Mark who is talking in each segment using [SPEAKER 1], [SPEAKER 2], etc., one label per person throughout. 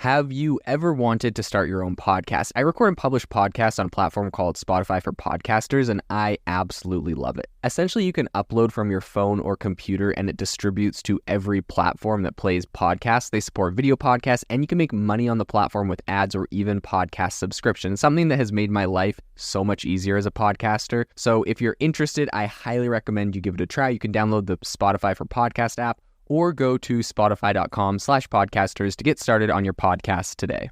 [SPEAKER 1] Have you ever wanted to start your own podcast? I record and publish podcasts on a platform called Spotify for Podcasters, and I absolutely love it. Essentially, you can upload from your phone or computer, and it distributes to every platform that plays podcasts. They support video podcasts, and you can make money on the platform with ads or even podcast subscriptions, something that has made my life so much easier as a podcaster. So if you're interested, I highly recommend you give it a try. You can download the Spotify for Podcast app, or go to spotify.com/podcasters to get started on your podcast today.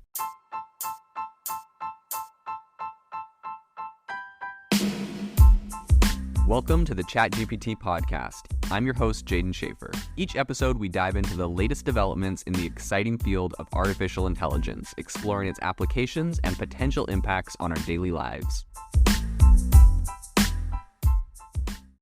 [SPEAKER 1] Welcome to the ChatGPT podcast. I'm your host, Jaden Schaefer. Each episode, we dive into the latest developments in the exciting field of artificial intelligence, exploring its applications and potential impacts on our daily lives.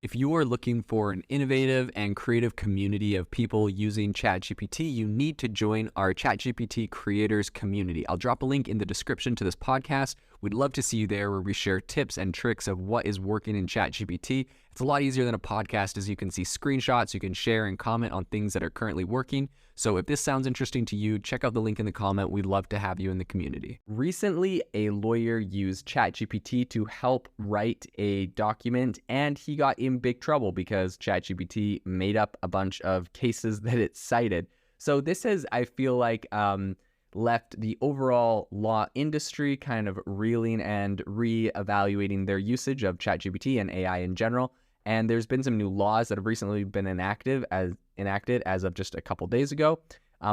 [SPEAKER 1] If you are looking for an innovative and creative community of people using ChatGPT, you need to join our ChatGPT creators community. I'll drop a link in the description to this podcast. We'd love to see you there, where we share tips and tricks of what is working in ChatGPT. It's a lot easier than a podcast, as you can see screenshots, you can share and comment on things that are currently working. So if this sounds interesting to you, check out the link in the comment. We'd love to have you in the community. Recently, a lawyer used ChatGPT to help write a document, and he got in big trouble because ChatGPT made up a bunch of cases that it cited. So this has, I feel like, left the overall law industry kind of reeling and re-evaluating their usage of ChatGPT and AI in general. And there's been some new laws that have recently been enacted as of just a couple days ago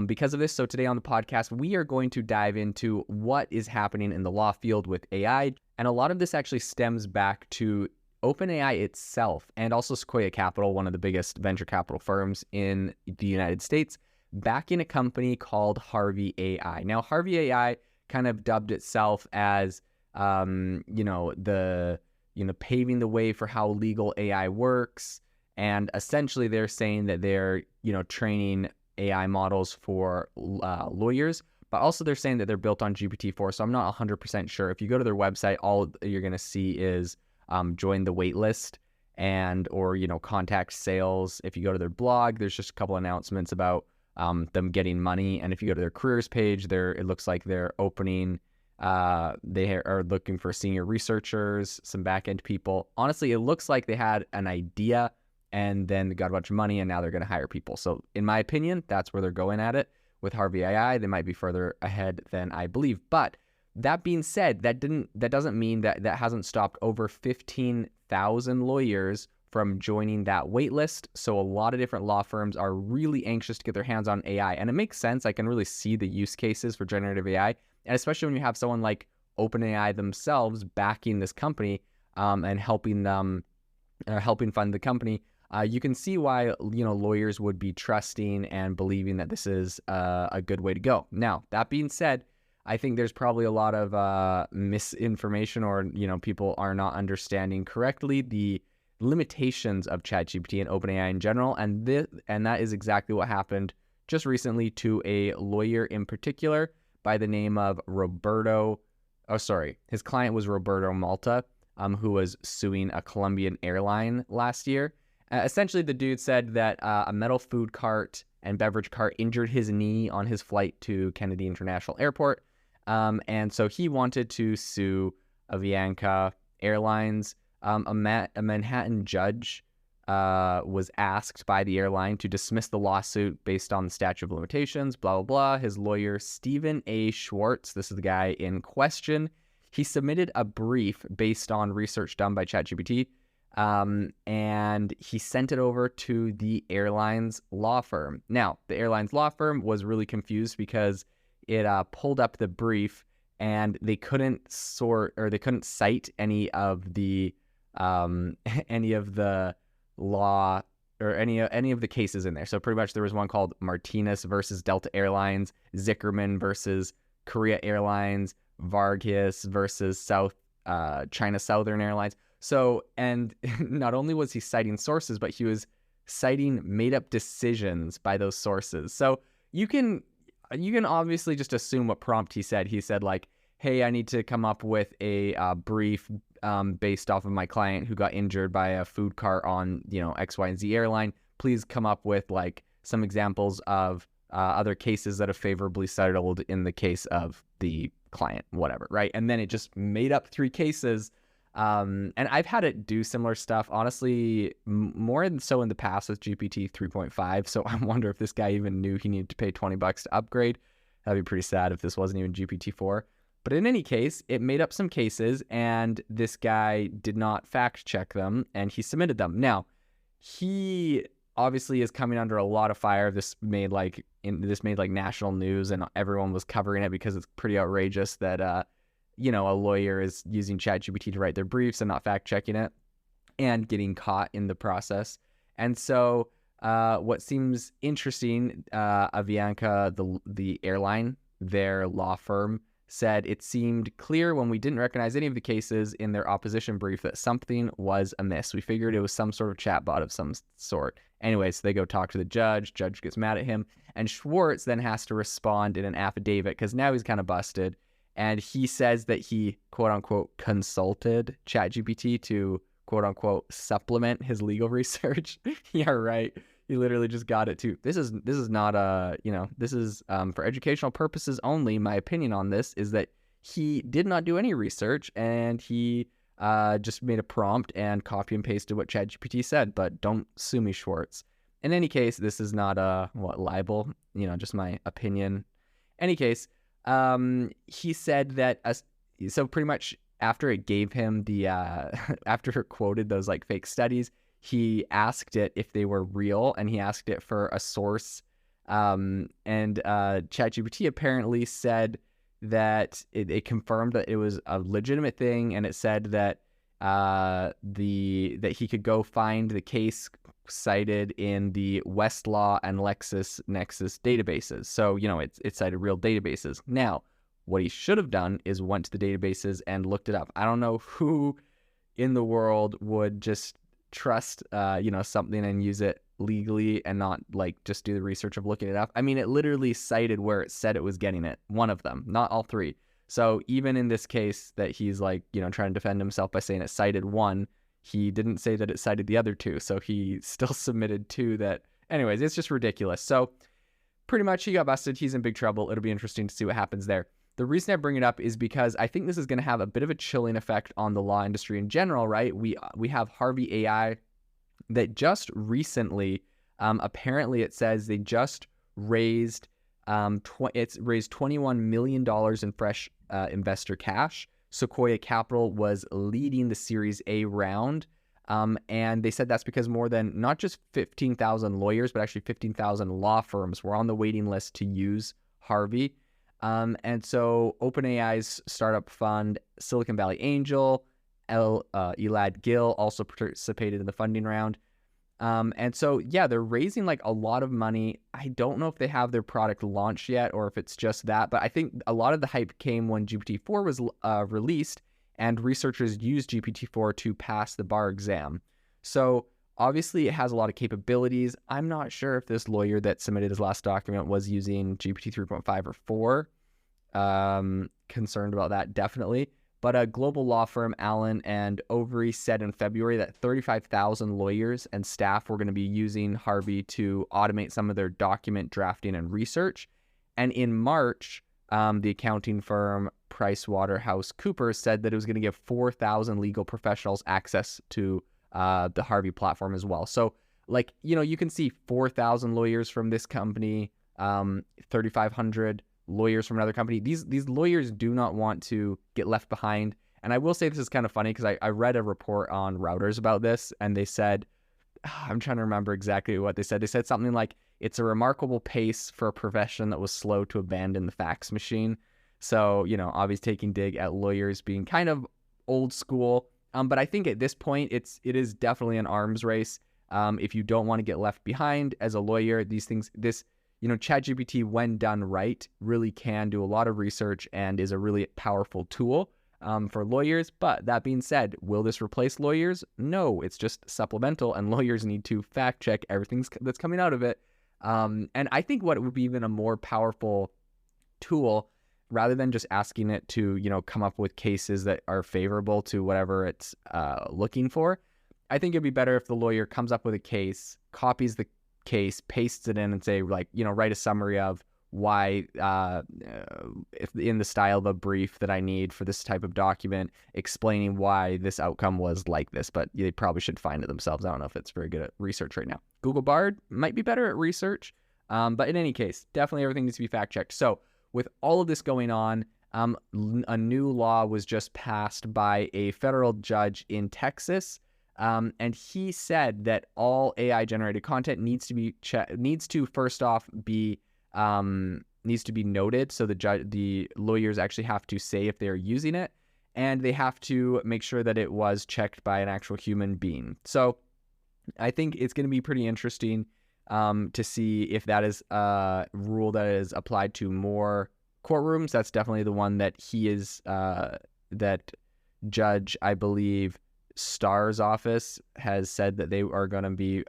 [SPEAKER 1] because of this. So today on the podcast, we are going to dive into what is happening in the law field with AI. And a lot of this actually stems back to OpenAI itself and also Sequoia Capital, one of the biggest venture capital firms in the United States, backing a company called Harvey AI. Now, Harvey AI kind of dubbed itself as, paving the way for how legal AI works. And essentially, they're saying that they're, training AI models for lawyers, but also they're saying that they're built on GPT-4. So I'm not 100% sure. If you go to their website, all you're going to see is join the waitlist or contact sales. If you go to their blog, there's just a couple announcements about them getting money. And if you go to their careers page, it looks like they're opening, they are looking for senior researchers, some back-end people. Honestly, it looks like they had an idea and then they got a bunch of money and now they're going to hire people. So in my opinion, that's where they're going at it. With Harvey AI, they might be further ahead than I believe. But that being said, that doesn't mean that hasn't stopped over 15,000 lawyers from joining that wait list. So a lot of different law firms are really anxious to get their hands on AI. And it makes sense. I can really see the use cases for generative AI. And especially when you have someone like OpenAI themselves backing this company and helping fund the company, you can see why lawyers would be trusting and believing that this is a good way to go. Now, that being said, I think there's probably a lot of misinformation or people are not understanding correctly the limitations of ChatGPT and OpenAI in general, and that is exactly what happened just recently to a lawyer in particular by the name of his client was Roberto Malta, who was suing a Colombian airline last year. Essentially, the dude said that a metal food cart and beverage cart injured his knee on his flight to Kennedy International Airport, and so he wanted to sue Avianca Airlines. A Manhattan judge was asked by the airline to dismiss the lawsuit based on the statute of limitations, blah, blah, blah. His lawyer, Stephen A. Schwartz, this is the guy in question, he submitted a brief based on research done by ChatGPT, and he sent it over to the airline's law firm. Now, the airline's law firm was really confused because it pulled up the brief and they couldn't cite any of the law or any of the cases in there. So pretty much there was one called Martinez versus Delta Airlines, Zickerman versus Korea Airlines, Vargas versus China Southern Airlines. So, and not only was he citing sources, but he was citing made up decisions by those sources. So you can obviously just assume what prompt he said. He said like, hey, I need to come up with a brief based off of my client who got injured by a food cart on, X, Y, and Z airline. Please come up with like some examples of other cases that have favorably settled in the case of the client, whatever, right? And then it just made up 3 cases. And I've had it do similar stuff, honestly, more so in the past with GPT 3.5. So I wonder if this guy even knew he needed to pay $20 to upgrade. That'd be pretty sad if this wasn't even GPT-4. But in any case, it made up some cases, and this guy did not fact check them, and he submitted them. Now, he obviously is coming under a lot of fire. This made like national news, and everyone was covering it because it's pretty outrageous that a lawyer is using ChatGPT to write their briefs and not fact checking it, and getting caught in the process. And so, what seems interesting, Avianca, the airline, their law firm, said it seemed clear when we didn't recognize any of the cases in their opposition brief that something was amiss. We figured it was some sort of chatbot of some sort. Anyway, so they go talk to the judge. Judge gets mad at him. And Schwartz then has to respond in an affidavit because now he's kind of busted. And he says that he, quote unquote, consulted ChatGPT to, quote unquote, supplement his legal research. Yeah, right. He literally just got it too. This is not this is for educational purposes only. My opinion on this is that he did not do any research, and he just made a prompt and copy and pasted what ChatGPT said. But don't sue me, Schwartz. In any case, this is not libel. Just my opinion. Any case, he said that so pretty much after it gave him the after it quoted those like fake studies, he asked it if they were real, and he asked it for a source. And ChatGPT apparently said that it confirmed that it was a legitimate thing, and it said that that he could go find the case cited in the Westlaw and LexisNexis databases. So it cited real databases. Now, what he should have done is went to the databases and looked it up. I don't know who in the world would just trust something and use it legally and not like just do the research of looking it up. I mean, it literally cited where it said it was getting it, one of them, not all 3. So even in this case that he's like trying to defend himself by saying it cited 1, he didn't say that it cited the other 2, so he still submitted 2 that, anyways, it's just ridiculous. So pretty much he got busted. He's in big trouble. It'll be interesting to see what happens there. The reason I bring it up is because I think this is going to have a bit of a chilling effect on the law industry in general, right? We have Harvey AI that just recently, apparently it says they just raised, it's raised $21 million in fresh investor cash. Sequoia Capital was leading the Series A round. And they said that's because more than not just 15,000 lawyers, but actually 15,000 law firms were on the waiting list to use Harvey. And so OpenAI's startup fund, Silicon Valley Angel, Elad Gil also participated in the funding round. And so, yeah, they're raising like a lot of money. I don't know if they have their product launched yet or if it's just that, but I think a lot of the hype came when GPT-4 was released and researchers used GPT-4 to pass the bar exam. So obviously it has a lot of capabilities. I'm not sure if this lawyer that submitted his last document was using GPT 3.5 or 4. Concerned about that, definitely. But a global law firm, Allen and Overy, said in February that 35,000 lawyers and staff were going to be using Harvey to automate some of their document drafting and research. And in March, the accounting firm PricewaterhouseCoopers said that it was going to give 4,000 legal professionals access to the Harvey platform as well. So, like, you can see 4,000 lawyers from this company, 3,500 lawyers from another company. These lawyers do not want to get left behind. And I will say this is kind of funny because I read a report on Routers about this, and they said, I'm trying to remember exactly what they said. They said something like, it's a remarkable pace for a profession that was slow to abandon the fax machine. So, obviously taking dig at lawyers being kind of old school. But I think at this point, it is definitely an arms race. If you don't want to get left behind as a lawyer, ChatGPT, when done right, really can do a lot of research and is a really powerful tool for lawyers. But that being said, will this replace lawyers? No, it's just supplemental, and lawyers need to fact check everything that's coming out of it. And I think what would be even a more powerful tool, rather than just asking it to, come up with cases that are favorable to whatever it's looking for, I think it'd be better if the lawyer comes up with a case, copies the case, pastes it in and say, like, write a summary of why, if in the style of a brief that I need for this type of document, explaining why this outcome was like this. But they probably should find it themselves. I don't know if it's very good at research right now. Google Bard might be better at research. But in any case, definitely everything needs to be fact checked. So with all of this going on, a new law was just passed by a federal judge in Texas. And he said that all AI generated content needs to first off be noted. So the lawyers actually have to say if they're using it, and they have to make sure that it was checked by an actual human being. So I think it's going to be pretty interesting to see if that is a rule that is applied to more courtrooms. That's definitely the one that that Judge, I believe, Starr's office has said that they are going to be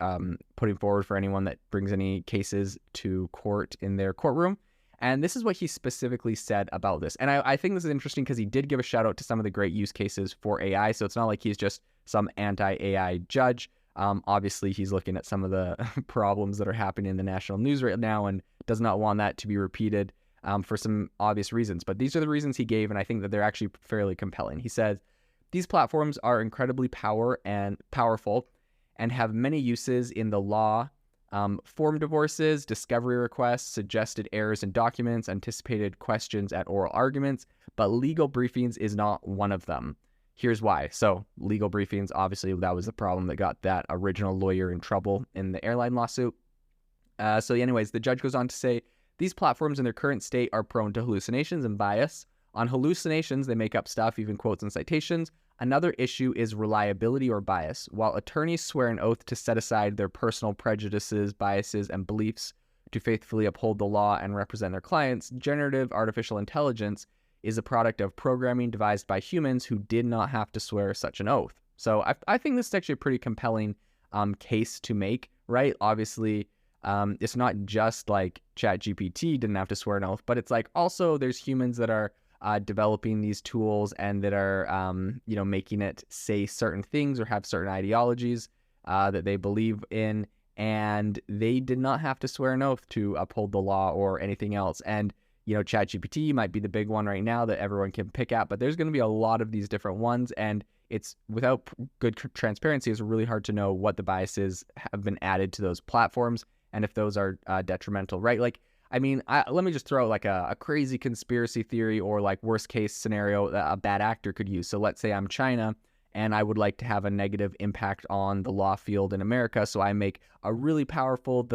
[SPEAKER 1] putting forward for anyone that brings any cases to court in their courtroom. And this is what he specifically said about this. And I think this is interesting because he did give a shout out to some of the great use cases for AI. So it's not like he's just some anti-AI judge. Obviously, he's looking at some of the problems that are happening in the national news right now and does not want that to be repeated for some obvious reasons. But these are the reasons he gave, and I think that they're actually fairly compelling. He says, these platforms are incredibly powerful and have many uses in the law, form divorces, discovery requests, suggested errors in documents, anticipated questions at oral arguments, but legal briefings is not one of them. Here's why. So legal briefings, obviously, that was the problem that got that original lawyer in trouble in the airline lawsuit. So anyways, the judge goes on to say, these platforms in their current state are prone to hallucinations and bias. On hallucinations, they make up stuff, even quotes and citations. Another issue is reliability or bias. While attorneys swear an oath to set aside their personal prejudices, biases, and beliefs to faithfully uphold the law and represent their clients, generative artificial intelligence is a product of programming devised by humans who did not have to swear such an oath. So I think this is actually a pretty compelling case to make, right? Obviously, it's not just like ChatGPT didn't have to swear an oath, but it's like also there's humans that are developing these tools and that are, making it say certain things or have certain ideologies that they believe in, and they did not have to swear an oath to uphold the law or anything else. And ChatGPT might be the big one right now that everyone can pick at, but there's going to be a lot of these different ones, and it's without good transparency, it's really hard to know what the biases have been added to those platforms and if those are detrimental, right? Like, I mean, let me just throw like a crazy conspiracy theory or like worst case scenario that a bad actor could use. So let's say I'm China and I would like to have a negative impact on the law field in America. So I make a really powerful,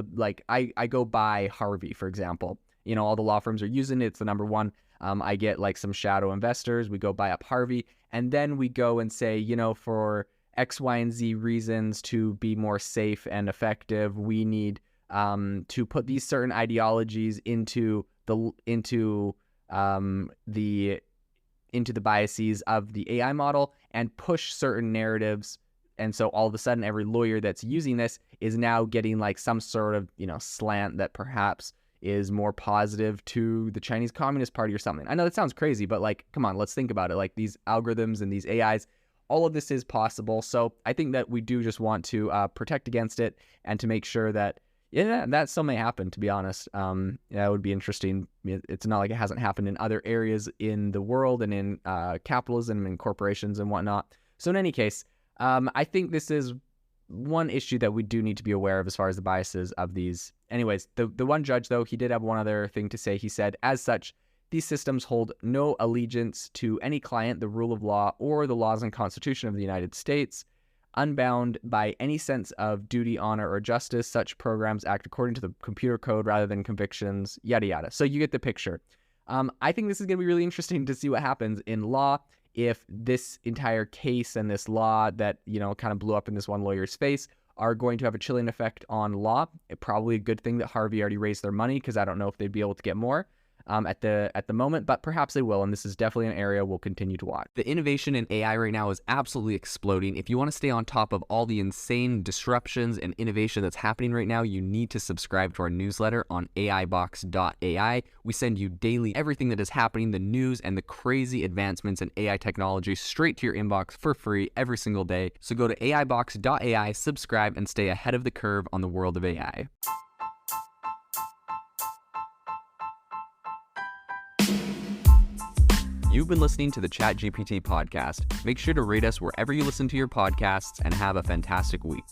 [SPEAKER 1] I go buy Harvey, for example. All the law firms are using it. It's the number one. I get like some shadow investors. We go buy up Harvey. And then we go and say, for X, Y, and Z reasons to be more safe and effective, we need to put these certain ideologies into the biases of the AI model and push certain narratives. And so all of a sudden, every lawyer that's using this is now getting like some sort of, slant that perhaps is more positive to the Chinese Communist Party or something. I know that sounds crazy, but like, come on, let's think about it. Like these algorithms and these AIs, all of this is possible. So I think that we do just want to protect against it and to make sure that, that still may happen, to be honest. That would be interesting. It's not like it hasn't happened in other areas in the world and in capitalism and corporations and whatnot. So in any case, I think this is one issue that we do need to be aware of as far as the biases of these. Anyways, the one judge, though, he did have one other thing to say. He said, as such, these systems hold no allegiance to any client, the rule of law, or the laws and Constitution of the United States. Unbound by any sense of duty, honor, or justice, such programs act according to the computer code rather than convictions, yada, yada. So you get the picture. I think this is going to be really interesting to see what happens in law if this entire case and this law that, kind of blew up in this one lawyer's face are going to have a chilling effect on law. Probably a good thing that Harvey already raised their money because I don't know if they'd be able to get more. at the moment, but perhaps they will, and this is definitely an area we'll continue to watch.
[SPEAKER 2] The innovation in AI right now is absolutely exploding. If you want to stay on top of all the insane disruptions and innovation that's happening right now, you need to subscribe to our newsletter on AIbox.ai. We send you daily everything that is happening, the news and the crazy advancements in AI technology straight to your inbox for free every single day. So go to AIbox.ai, subscribe, and stay ahead of the curve on the world of AI. You've been listening to the ChatGPT podcast. Make sure to rate us wherever you listen to your podcasts and have a fantastic week.